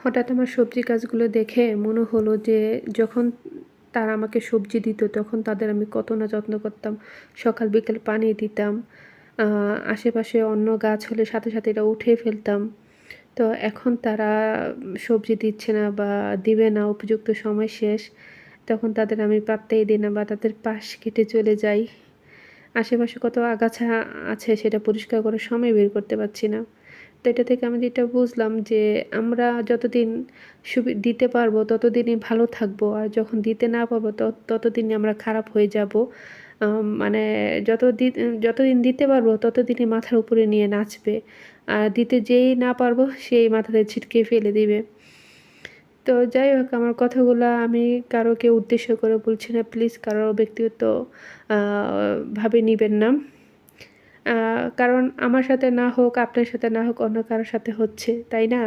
হঠাৎ আমার সবজি গাছগুলো দেখে মনে হলো যে যখন তারা আমাকে সবজি দিত তখন তাদের আমি কত না যত্ন করতাম। সকাল বিকেল পানি দিতাম। আ আশেপাশে অন্য গাছ হলে সাথে, সাথে এটা উঠিয়ে ফেলতাম। তো এখন তারা সবজি দিচ্ছে না বা দিবে না, উপযুক্ত সময় শেষ। তখন তাদের আমি পাত্তাই দিই না বা তাদের পাশ কেটে চলে যাই। আশেপাশে কত আগাছা আছে সেটা পরিষ্কার করার সময় বের করতে পারছি না। তো এটা থেকে আমি যেটা বুঝলাম যে আমরা যতদিন দিতে পারবো ততদিনই ভালো থাকবো। আর যখন দিতে না পারবো ততদিনই আমরা খারাপ হয়ে যাবো। মানে যতদিন দিতে পারবো ততদিনই মাথার উপরে নিয়ে নাচবে। আর দিতে যেই না পারবো সেই মাথাতে ছিটকে ফেলে দিবে। তো যাই হোক, আমার কথাগুলা আমি কারোকে উদ্দেশ্য করে বলছি না। প্লিজ কারো ব্যক্তিগত আ ভাবে নিবেন না। আ কারণ আমার সাথে না হোক, আপনার সাথে না হোক, অন্য কারো সাথে হচ্ছে, তাই না?